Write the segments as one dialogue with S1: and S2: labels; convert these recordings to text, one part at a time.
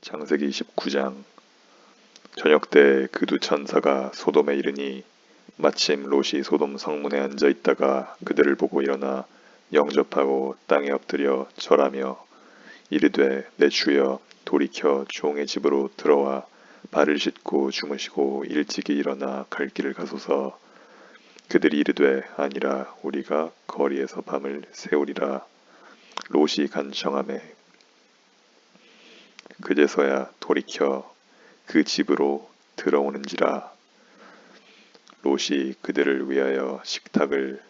S1: 창세기 19장. 저녁 때 그 두 천사가 소돔에 이르니 마침 롯이 소돔 성문에 앉아 있다가 그들을 보고 일어나 영접하고 땅에 엎드려 절하며 이르되 내 주여 돌이켜 종의 집으로 들어와 발을 씻고 주무시고 일찍이 일어나 갈 길을 가소서. 그들이 이르되 아니라 우리가 거리에서 밤을 새우리라. 롯이 간청하매 그제서야 돌이켜 그 집으로 들어오는지라. 롯이 그들을 위하여 식탁을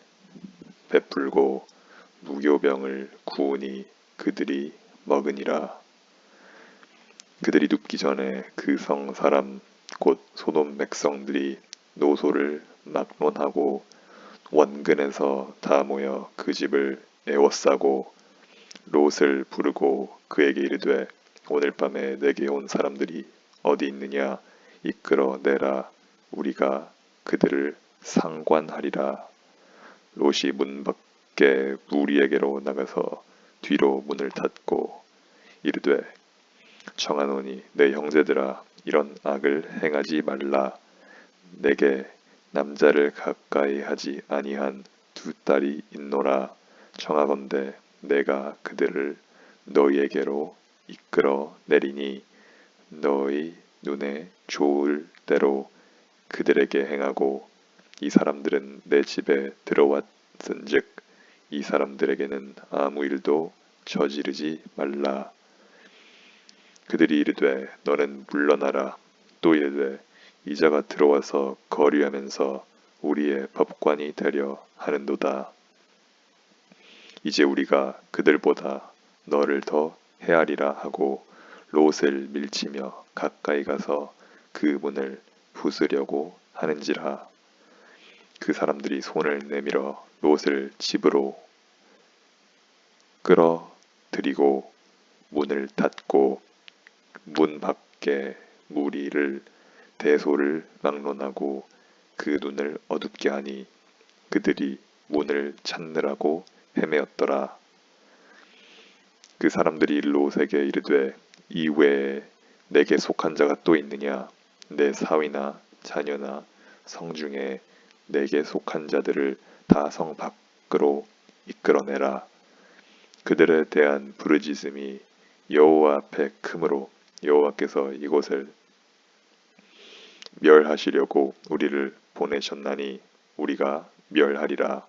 S1: 베풀고 무교병을 구우니 그들이 먹으니라. 그들이 눕기 전에 그 성 사람 곧 소돔 백성들이 노소를 막론하고 원근에서 다 모여 그 집을 에워싸고 롯을 부르고 그에게 이르되 오늘 밤에 내게 온 사람들이 어디 있느냐 이끌어 내라. 우리가 그들을 상관하리라. 롯이 문 밖에 무리에게로 나가서 뒤로 문을 닫고 이르되 청하노니 내 형제들아 이런 악을 행하지 말라. 내게 남자를 가까이 하지 아니한 두 딸이 있노라. 청하건대 내가 그들을 너희에게로 이끌어 내리니 너희 눈에 좋을 대로 그들에게 행하고 이 사람들은 내 집에 들어왔은즉 이 사람들에게는 아무 일도 저지르지 말라. 그들이 이르되 너는 물러나라. 또 이르되 이자가 들어와서 거류하면서 우리의 법관이 되려 하는도다. 이제 우리가 그들보다 너를 더 헤아리라 하고 롯을 밀치며 가까이 가서 그 문을 부수려고 하는지라. 그 사람들이 손을 내밀어 롯을 집으로 끌어들이고 문을 닫고 문 밖에 무리를 대소를 막론하고 그 눈을 어둡게 하니 그들이 문을 찾느라고 헤매었더라. 그 사람들이 롯에게 이르되 이 외에 내게 속한 자가 또 있느냐? 내 사위나 자녀나 성중에 내게 속한 자들을 다 성 밖으로 이끌어내라. 그들에 대한 부르짖음이 여호와 앞에 크므로 여호와께서 이곳을 멸하시려고 우리를 보내셨나니 우리가 멸하리라.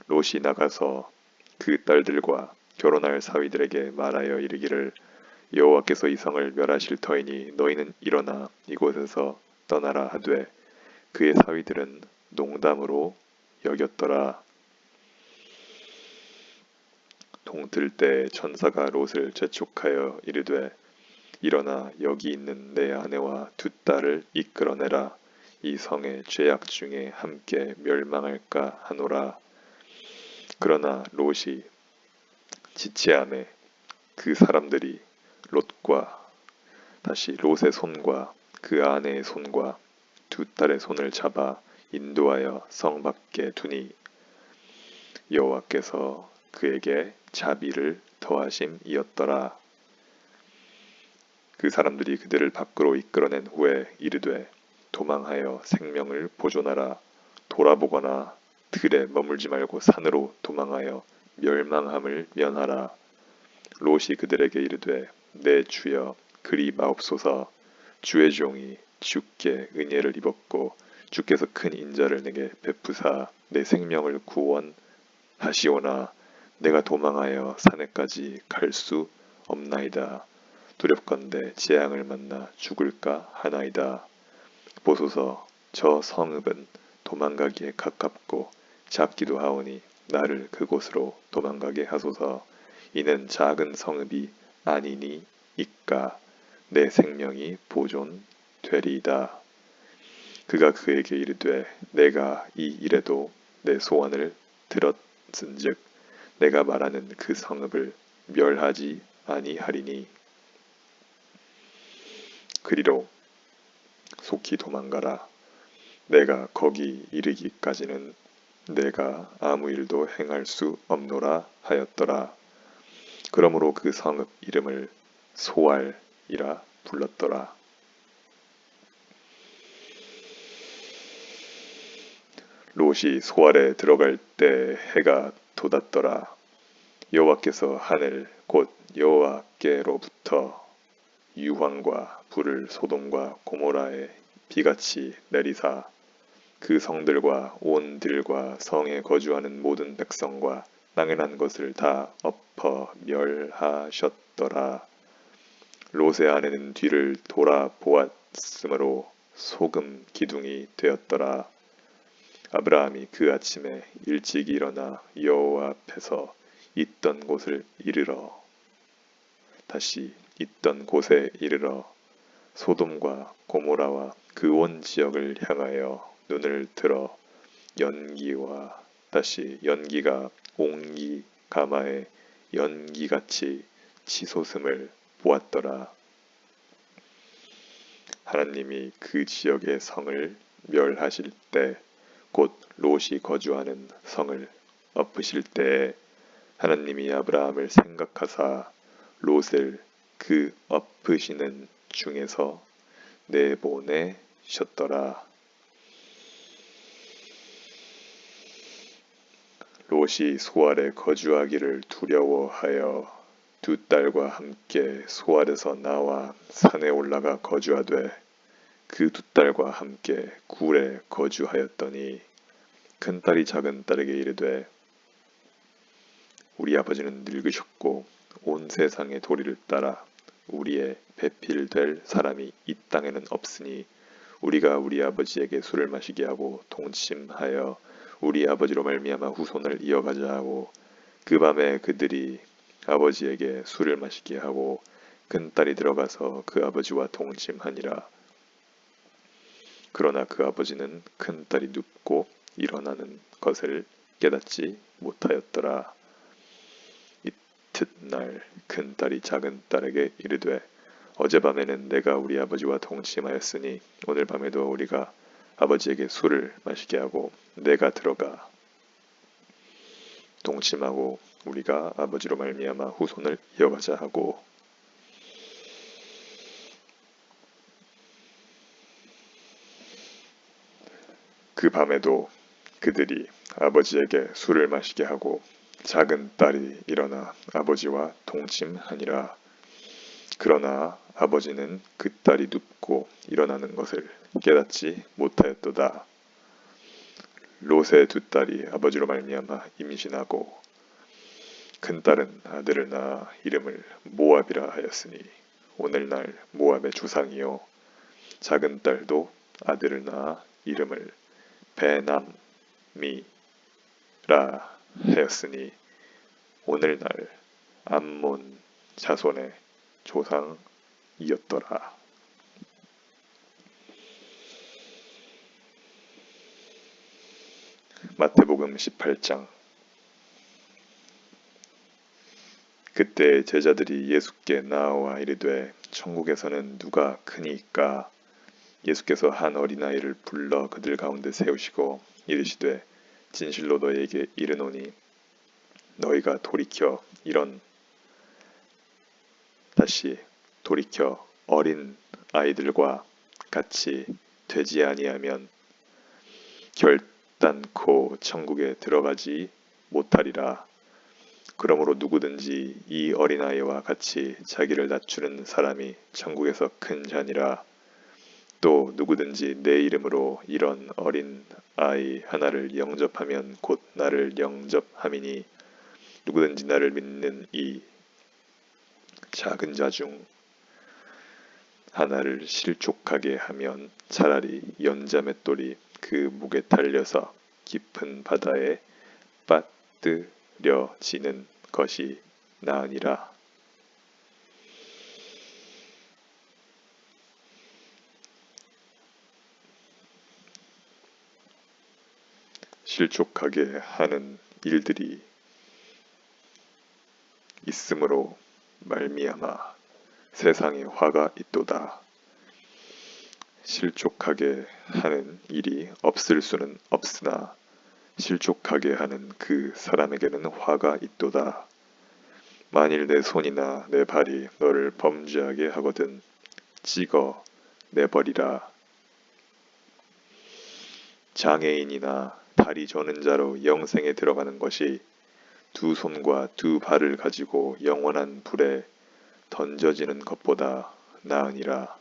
S1: 롯이 나가서 그 딸들과 결혼할 사위들에게 말하여 이르기를 여호와께서 이 성을 멸하실 터이니 너희는 일어나 이곳에서 떠나라 하되 그의 사위들은 농담으로 여겼더라. 동틀 때 천사가 롯을 재촉하여 이르되 일어나 여기 있는 내 아내와 두 딸을 이끌어내라. 이 성의 죄악 중에 함께 멸망할까 하노라. 그러나 롯이 지체하매 그 사람들이 롯의 손과 그 아내의 손과 두 딸의 손을 잡아 인도하여 성 밖에 두니 여호와께서 그에게 자비를 더하심이었더라. 그 사람들이 그들을 밖으로 이끌어낸 후에 이르되 도망하여 생명을 보존하라. 돌아보거나 들에 머물지 말고 산으로 도망하여 멸망함을 면하라. 롯이 그들에게 이르되 내 주여 그리 마옵소서. 주의 종이 주께 은혜를 입었고 주께서 큰 인자를 내게 베푸사 내 생명을 구원하시오나 내가 도망하여 산에까지 갈 수 없나이다. 두렵건대 재앙을 만나 죽을까 하나이다. 보소서 저 성읍은 도망가기에 가깝고 작기도 하오니 나를 그곳으로 도망가게 하소서. 이는 작은 성읍이 아니니이까 내 생명이 보존되리이다. 그가 그에게 이르되 내가 이 일에도 내 소원을 들었은즉 내가 말하는 그 성읍을 멸하지 아니하리니 그리로 속히 도망가라. 내가 거기 이르기까지는 내가 아무 일도 행할 수 없노라 하였더라. 그러므로 그 성읍 이름을 소알 이라 불렀더라. 롯이 소알에 들어갈 때 해가 돋았더라. 여호와께서 하늘 곧 여호와께로부터 유황과 불을 소돔과 고모라에 비같이 내리사 그 성들과 온 들과 성에 거주하는 모든 백성과 땅에 난 것을 다 엎어 멸하셨더라. 롯의 아내는 뒤를 돌아보았으므로 소금 기둥이 되었더라. 아브라함이 그 아침에 일찍 일어나 여호와 앞에서 있던 곳을 이르러 다시 있던 곳에 이르러 소돔과 고모라와 그 온 지역을 향하여 눈을 들어 연기와 다시 연기가 옹기 가마에 연기같이 치솟음을 보았더라. 하나님이 그 지역의 성을 멸하실 때 곧 롯이 거주하는 성을 엎으실 때에 하나님이 아브라함을 생각하사 롯을 그 엎으시는 중에서 내보내셨더라. 롯이 소알에 거주하기를 두려워하여 두 딸과 함께 소알에서 나와 산에 올라가 거주하되 그 두 딸과 함께 굴에 거주하였더니 큰 딸이 작은 딸에게 이르되 우리 아버지는 늙으셨고 온 세상의 도리를 따라 우리의 배필될 사람이 이 땅에는 없으니 우리가 우리 아버지에게 술을 마시게 하고 동침하여 우리 아버지로 말미암아 후손을 이어가자 하고 그 밤에 그들이 아버지에게 술을 마시게 하고 큰 딸이 들어가서 그 아버지와 동침하니라. 그러나 그 아버지는 큰 딸이 눕고 일어나는 것을 깨닫지 못하였더라. 이튿날 큰 딸이 작은 딸에게 이르되 어젯밤에는 내가 우리 아버지와 동침하였으니 오늘 밤에도 우리가 아버지에게 술을 마시게 하고 내가 들어가 동침하고 우리가 아버지로 말미암아 후손을 이어가자 하고 그 밤에도 그들이 아버지에게 술을 마시게 하고 작은 딸이 일어나 아버지와 동침하니라. 그러나 아버지는 그 딸이 눕고 일어나는 것을 깨닫지 못하였도다. 롯의 두 딸이 아버지로 말미암아 임신하고 큰 딸은 아들을 낳아 이름을 모압이라 하였으니 오늘날 모압의 조상이요 작은 딸도 아들을 낳아 이름을 베남미라 하였으니 오늘날 암몬 자손의 조상이었더라. 마태복음 18장. 그때 제자들이 예수께 나와 이르되 천국에서는 누가 크니까? 예수께서 한 어린아이를 불러 그들 가운데 세우시고 이르시되 진실로 너희에게 이르노니 너희가 돌이켜 어린 아이들과 같이 되지 아니하면 결단코 천국에 들어가지 못하리라. 그러므로 누구든지 이 어린아이와 같이 자기를 낮추는 사람이 천국에서 큰 자니라. 또 누구든지 내 이름으로 이런 어린 아이 하나를 영접하면 곧 나를 영접함이니 누구든지 나를 믿는 이 작은 자 중 하나를 실족하게 하면 차라리 연자맷돌이 그 목에 달려서 깊은 바다에 빠뜨려지는 것이 나으니라. 실족하게 하는 일들이 있으므로 말미암아 세상에 화가 있도다. 실족하게 하는 일이 없을 수는 없으나 실족하게 하는 그 사람에게는 화가 있도다. 만일 내 손이나 내 발이 너를 범죄하게 하거든 찍어 내버리라. 장애인이나 다리 저는 자로 영생에 들어가는 것이 두 손과 두 발을 가지고 영원한 불에 던져지는 것보다 나으니라.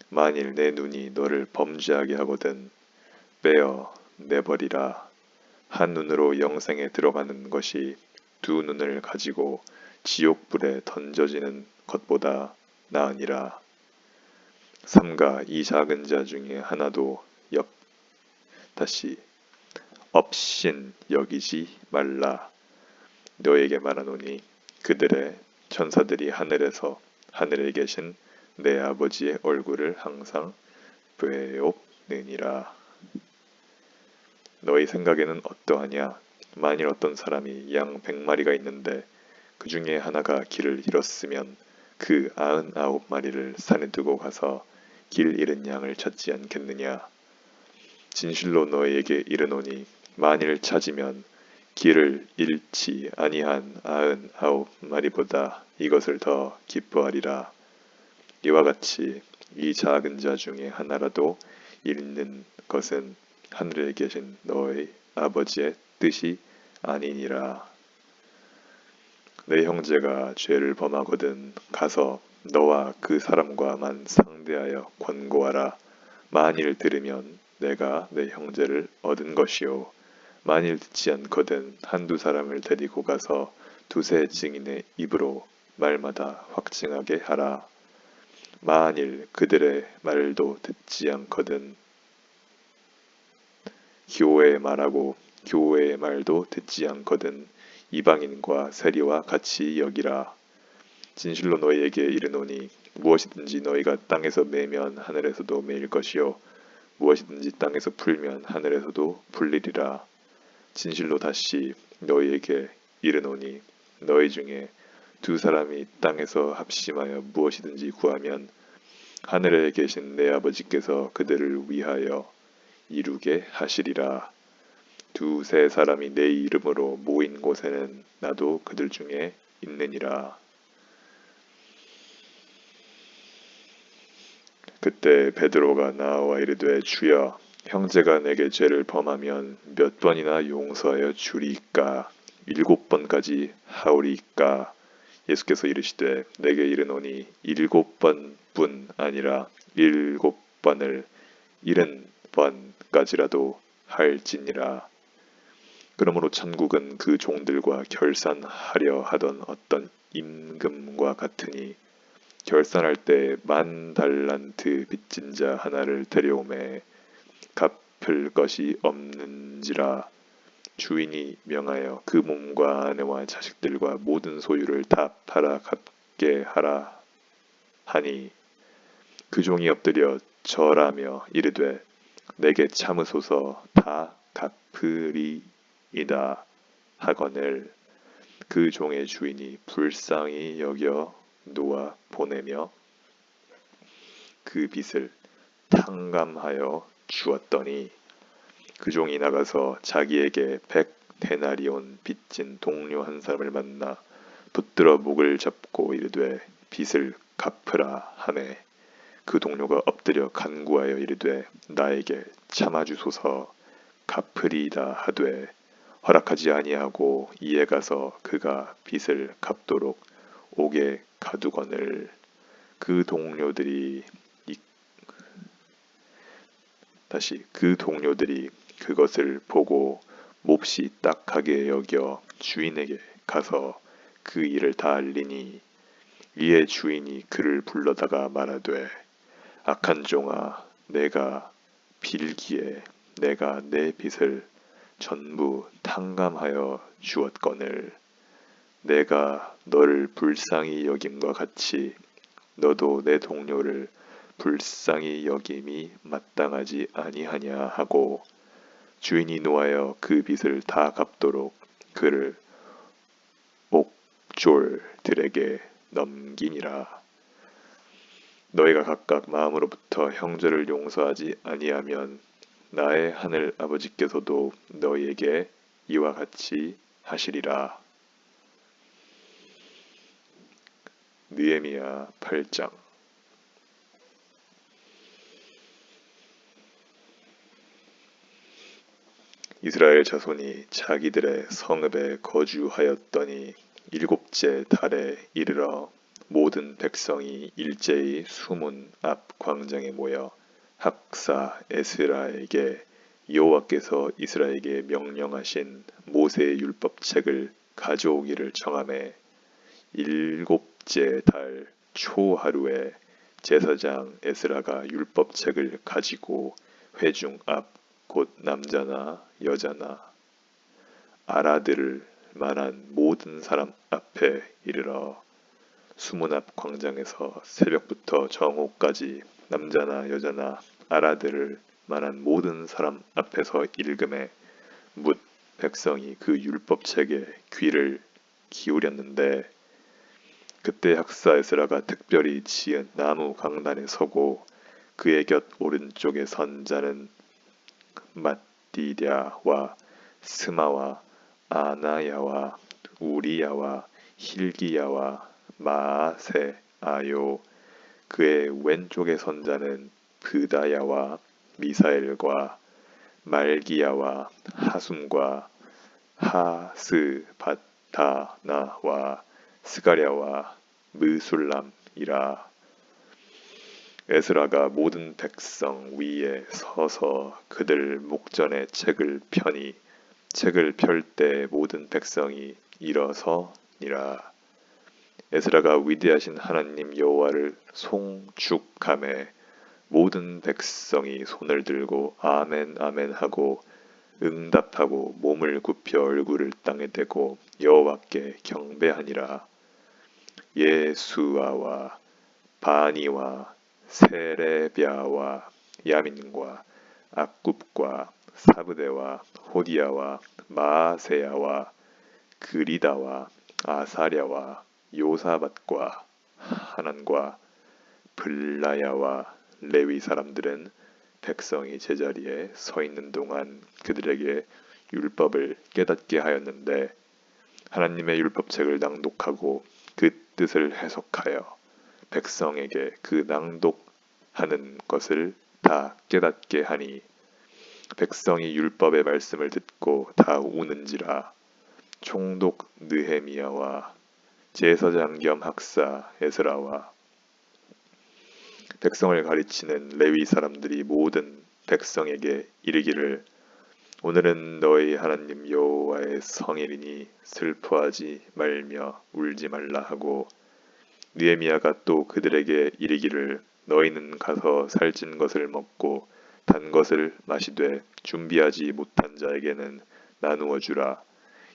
S1: 만일 내 눈이 너를 범죄하게 하거든 빼어 내버리라. 한 눈으로 영생에 들어가는 것이 두 눈을 가지고 지옥불에 던져지는 것보다 나으니라. 삼가 이 작은 자 중에 하나도 업신 여기지 말라. 너에게 말하노니 그들의 천사들이 하늘에 계신 내 아버지의 얼굴을 항상 뵈옵느니라. 너희 생각에는 어떠하냐? 만일 어떤 사람이 양 100마리가 있는데 그 중에 하나가 길을 잃었으면 그 99마리를 산에 두고 가서 길 잃은 양을 찾지 않겠느냐? 진실로 너희에게 이르노니 만일 찾으면 길을 잃지 아니한 99마리보다 이것을 더 기뻐하리라. 이와 같이 이 작은 자 중에 하나라도 잃는 것은 하늘에 계신 너희 아버지의 뜻이 아니니라. 내 형제가 죄를 범하거든 가서 너와 그 사람과만 상대하여 권고하라. 만일 들으면 내가 내 형제를 얻은 것이요 만일 듣지 않거든 한두 사람을 데리고 가서 두세 증인의 입으로 말마다 확증하게 하라. 만일 그들의 말도 듣지 않거든 교회의 말하고 교회의 말도 듣지 않거든 이방인과 세리와 같이 여기라. 진실로 너희에게 이르노니 무엇이든지 너희가 땅에서 매면 하늘에서도 매일 것이요 무엇이든지 땅에서 풀면 하늘에서도 풀리리라. 진실로 다시 너희에게 이르노니 너희 중에 두 사람이 땅에서 합심하여 무엇이든지 구하면 하늘에 계신 내 아버지께서 그들을 위하여 이루게 하시리라. 두세 사람이 내 이름으로 모인 곳에는 나도 그들 중에 있느니라. 그때 베드로가 나와 이르되 주여 형제가 내게 죄를 범하면 몇 번이나 용서하여 주리이까? 7번까지 하오리이까? 예수께서 이르시되 내게 이르노니 7번뿐 아니라 7번을 70번까지라도 할지니라. 그러므로 천국은 그 종들과 결산하려 하던 어떤 임금과 같으니 결산할 때 10,000달란트 빚진 자 하나를 데려오매 갚을 것이 없는지라. 주인이 명하여 그 몸과 아내와 자식들과 모든 소유를 다 팔아 갚게 하라 하니 그 종이 엎드려 절하며 이르되 내게 참으소서 다 갚으리이다 하거늘 그 종의 주인이 불쌍히 여겨 놓아 보내며 그 빚을 탕감하여 주었더니 그 종이 나가서 자기에게 100데나리온 빚진 동료 한 사람을 만나 붙들어 목을 잡고 이르되 빚을 갚으라 하매 그 동료가 엎드려 간구하여 이르되 나에게 참아주소서 갚으리이다 하되 허락하지 아니하고 이에 가서 그가 빚을 갚도록 옥에 가두거늘 그 동료들이 그것을 보고 몹시 딱하게 여겨 주인에게 가서 그 일을 다 알리니 이에 주인이 그를 불러다가 말하되 악한 종아 내가 빌기에 내가 내 빚을 전부 탕감하여 주었거늘 내가 너를 불쌍히 여김과 같이 너도 내 동료를 불쌍히 여김이 마땅하지 아니하냐 하고 주인이 노하여 그 빚을 다 갚도록 그를 옥졸들에게 넘기니라. 너희가 각각 마음으로부터 형제를 용서하지 아니하면 나의 하늘 아버지께서도 너희에게 이와 같이 하시리라. 느헤미야 8장. 이스라엘 자손이 자기들의 성읍에 거주하였더니 일곱째 달에 이르러 모든 백성이 일제히 수문 앞 광장에 모여 학사 에스라에게 여호와께서 이스라엘에게 명령하신 모세의 율법책을 가져오기를 청하매 일곱째 달 초하루에 제사장 에스라가 율법책을 가지고 회중 앞 곧 남자나 여자나 알아들을 만한 모든 사람 앞에 이르러 수문 앞 광장에서 새벽부터 정오까지 남자나 여자나 알아들을 만한 모든 사람 앞에서 읽음에 뭇 백성이 그 율법책에 귀를 기울였는데 그때 학사 에스라가 특별히 지은 나무 강단에 서고 그의 곁 오른쪽에 선 자는 맏디랴와 스마와 아나야와 우리야와 힐기야와 마아세아요. 그의 왼쪽에 선 자는 브다야와 미사엘과 말기야와 하숨과 하스바다나와 스가랴와 느술람이라. 에스라가 모든 백성 위에 서서 그들 목전에 책을 펴니 책을 펼 때 모든 백성이 일어서니라. 에스라가 위대하신 하나님 여호와를 송축하매 모든 백성이 손을 들고 아멘 아멘 하고 응답하고 몸을 굽혀 얼굴을 땅에 대고 여호와께 경배하니라. 예수아와 바니와 세레비아와 야민과 악굽과 사브데와 호디야와 마아세야와 그리다와 아사랴와 요사밧과 하난과 블라야와 레위 사람들은 백성이 제자리에 서 있는 동안 그들에게 율법을 깨닫게 하였는데 하나님의 율법책을 낭독하고 그 뜻을 해석하여 백성에게 그 낭독하는 것을 다 깨닫게 하니 백성이 율법의 말씀을 듣고 다 우는지라. 총독 느헤미야와 제사장 겸 학사 에스라와 백성을 가르치는 레위 사람들이 모든 백성에게 이르기를 오늘은 너희 하나님 여호와의 성일이니 슬퍼하지 말며 울지 말라 하고 느헤미야가 또 그들에게 이르기를 너희는 가서 살찐 것을 먹고 단 것을 마시되 준비하지 못한 자에게는 나누어 주라.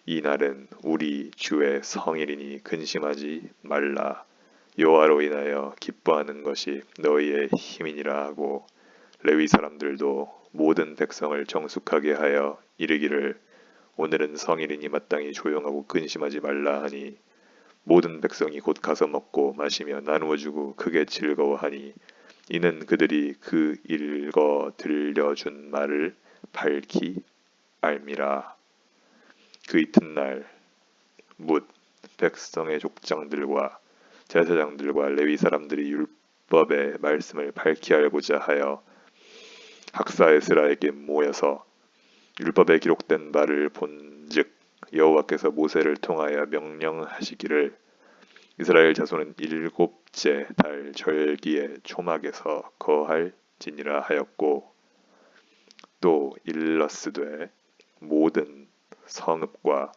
S1: 이 날은 우리 주의 성일이니 근심하지 말라. 여호와로 인하여 기뻐하는 것이 너희의 힘이니라 하고 레위 사람들도 모든 백성을 정숙하게 하여 이르기를 오늘은 성일이니 마땅히 조용하고 근심하지 말라 하니 모든 백성이 곧 가서 먹고 마시며 나누어주고 크게 즐거워하니 이는 그들이 그 읽어 들려준 말을 밝히 알미라. 그 이튿날 뭇 백성의 족장들과 제사장들과 레위 사람들이 율법의 말씀을 밝히 알고자 하여 학사 에스라에게 모여서 율법에 기록된 바를 본즉 여호와께서 모세를 통하여 명령하시기를 이스라엘 자손은 일곱째 달 절기의 초막에서 거할지니라 하였고 또 일러스되 모든 성읍과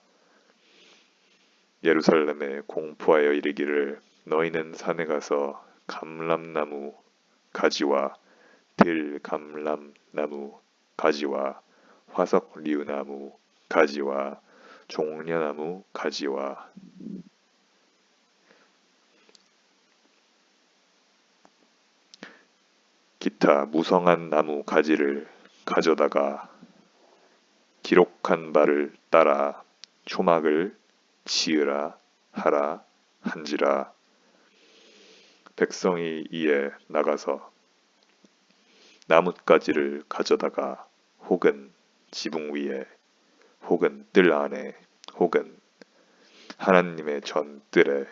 S1: 예루살렘에 공포하여 이르기를 너희는 산에 가서 감람나무 가지와 들감람나무 가지와 화석리우나무 가지와 종려나무 가지와 기타 무성한 나무 가지를 가져다가 기록한 바를 따라 초막을 지으라 하라 한지라. 백성이 이에 나가서 나뭇가지를 가져다가 혹은 지붕 위에 혹은 뜰 안에 혹은 하나님의 전뜰에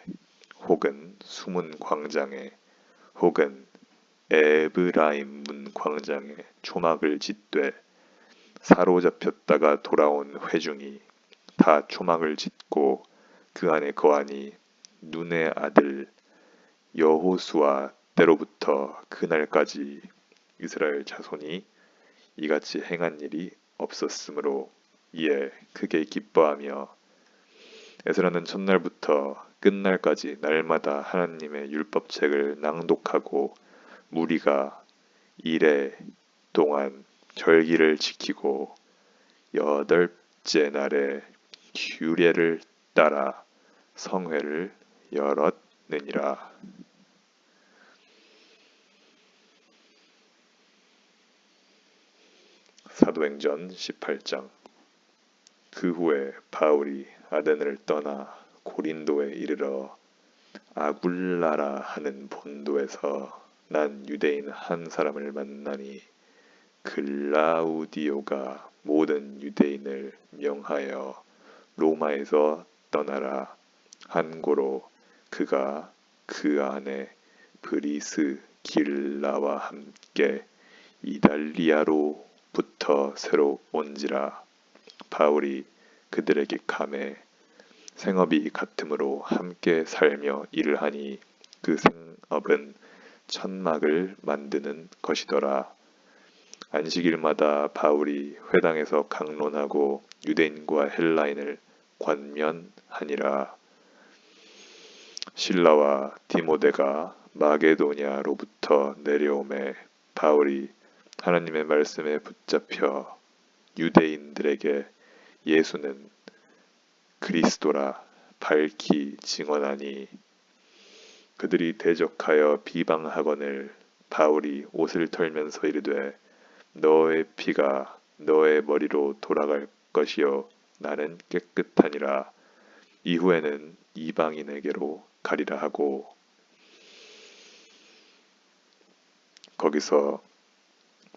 S1: 혹은 수문 광장에 혹은 에브라임 문 광장에 초막을 짓되 사로잡혔다가 돌아온 회중이 다 초막을 짓고 그 안에 거하니 눈의 아들 여호수아 때로부터 그날까지 이스라엘 자손이 이같이 행한 일이 없었으므로 이에 크게 기뻐하며 에스라는 첫날부터 끝날까지 날마다 하나님의 율법책을 낭독하고 무리가 이레 동안 절기를 지키고 여덟째 날에 규례를 따라 성회를 열었느니라. 사도행전 18장. 그 후에 바울이 아데네를 떠나 고린도에 이르러 아굴라라 하는 본도에서 난 유대인 한 사람을 만나니 글라우디오가 모든 유대인을 명하여 로마에서 떠나라 한 고로 그가 그 안에 브리스길라와 함께 이달리아로부터 새로 온지라. 바울이 그들에게 감해 생업이 같으므로 함께 살며 일을 하니 그 생업은 천막을 만드는 것이더라. 안식일마다 바울이 회당에서 강론하고 유대인과 헬라인을 관면하니라. 실라와 디모데가 마게도냐로부터 내려오매 바울이 하나님의 말씀에 붙잡혀 유대인들에게 예수는 그리스도라 밝히 증언하니 그들이 대적하여 비방하거늘 바울이 옷을 털면서 이르되 너의 피가 너의 머리로 돌아갈 것이요 나는 깨끗하니라. 이후에는 이방인에게로 가리라 하고 거기서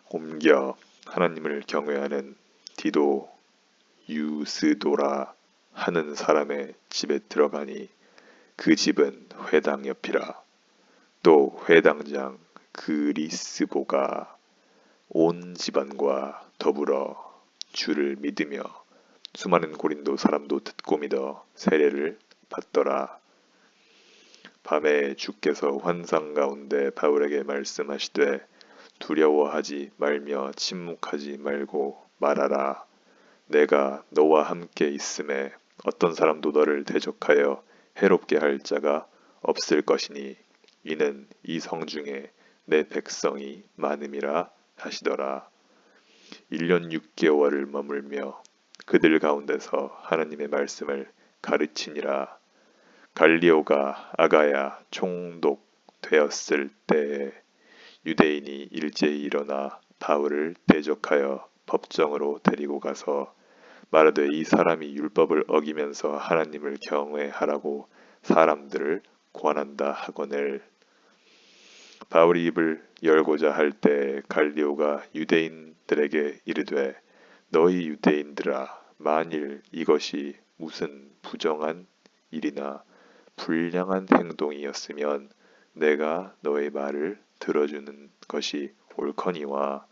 S1: 옮겨 하나님을 경외하는 디도 유스도라 하는 사람의 집에 들어가니 그 집은 회당 옆이라. 또 회당장 그리스보가 온 집안과 더불어 주를 믿으며 수많은 고린도 사람도 듣고 믿어 세례를 받더라. 밤에 주께서 환상 가운데 바울에게 말씀하시되 두려워하지 말며 침묵하지 말고 말하라. 내가 너와 함께 있음에 어떤 사람도 너를 대적하여 해롭게 할 자가 없을 것이니 이는 이 성중에 내 백성이 많음이라 하시더라. 1년 6개월을 머물며 그들 가운데서 하나님의 말씀을 가르치니라. 갈리오가 아가야 총독되었을 때에 유대인이 일제히 일어나 바울을 대적하여 법정으로 데리고 가서 말하되 이 사람이 율법을 어기면서 하나님을 경외하라고 사람들을 권한다 하거늘. 바울이 입을 열고자 할 때 갈리오가 유대인들에게 이르되 너희 유대인들아 만일 이것이 무슨 부정한 일이나 불량한 행동이었으면 내가 너의 말을 들어주는 것이 옳거니와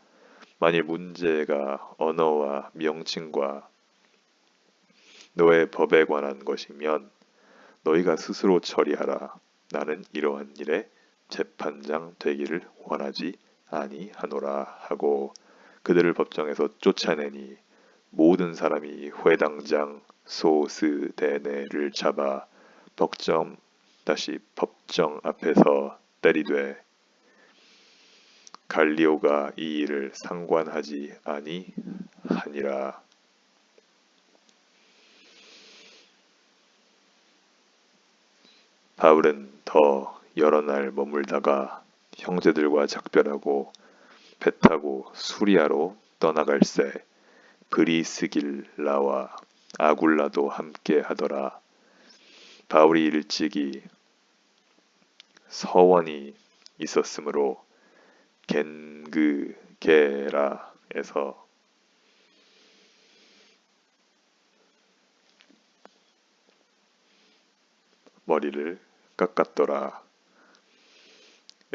S1: 만일 문제가 언어와 명칭과 너의 법에 관한 것이면 너희가 스스로 처리하라. 나는 이러한 일에 재판장 되기를 원하지 아니하노라 하고 그들을 법정에서 쫓아내니 모든 사람이 회당장 소스데네를 잡아 법정 앞에서 때리되 갈리오가 이 일을 상관하지 아니하니라. 바울은 더 여러 날 머물다가 형제들과 작별하고 배 타고 수리아로 떠나갈새 브리스길라와 아굴라도 함께 하더라. 바울이 일찍이 서원이 있었으므로 겐그게라에서 머리를 깎았더라.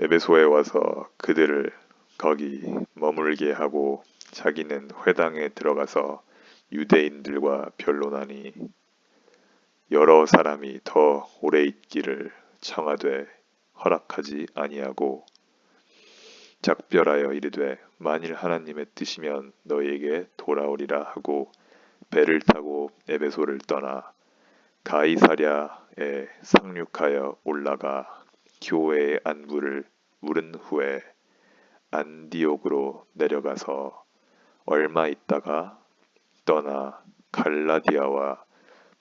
S1: 에베소에 와서 그들을 거기 머물게 하고 자기는 회당에 들어가서 유대인들과 변론하니 여러 사람이 더 오래 있기를 청하되 허락하지 아니하고 작별하여 이르되 만일 하나님의 뜻이면 너희에게 돌아오리라 하고 배를 타고 에베소를 떠나 가이사랴에 상륙하여 올라가 교회의 안부를 물은 후에 안디옥으로 내려가서 얼마 있다가 떠나 갈라디아와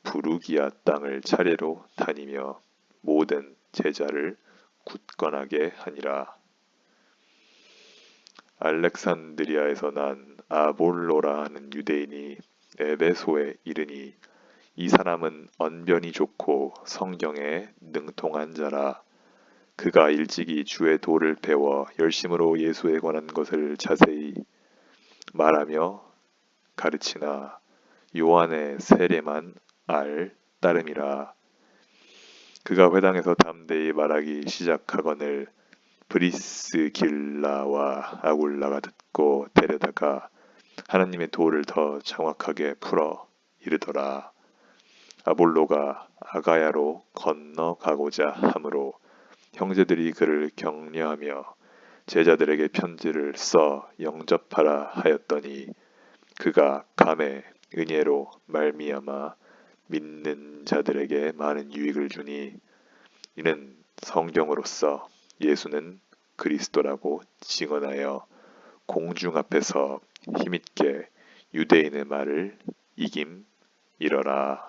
S1: 부르기아 땅을 차례로 다니며 모든 제자를 굳건하게 하니라. 알렉산드리아에서 난 아볼로라 하는 유대인이 에베소에 이르니 이 사람은 언변이 좋고 성경에 능통한 자라. 그가 일찍이 주의 도를 배워 열심으로 예수에 관한 것을 자세히 말하며 가르치나 요한의 세례만 알 따름이라. 그가 회당에서 담대히 말하기 시작하거늘 브리스길라와 아굴라가 듣고 데려다가 하나님의 도를 더 정확하게 풀어 이르더라. 아볼로가 아가야로 건너가고자 하므로 형제들이 그를 격려하며 제자들에게 편지를 써 영접하라 하였더니 그가 감에 은혜로 말미암아 믿는 자들에게 많은 유익을 주니 이는 성경으로서 예수는 그리스도라고 증언하여 공중 앞에서 힘있게 유대인의 말을 이김이러라.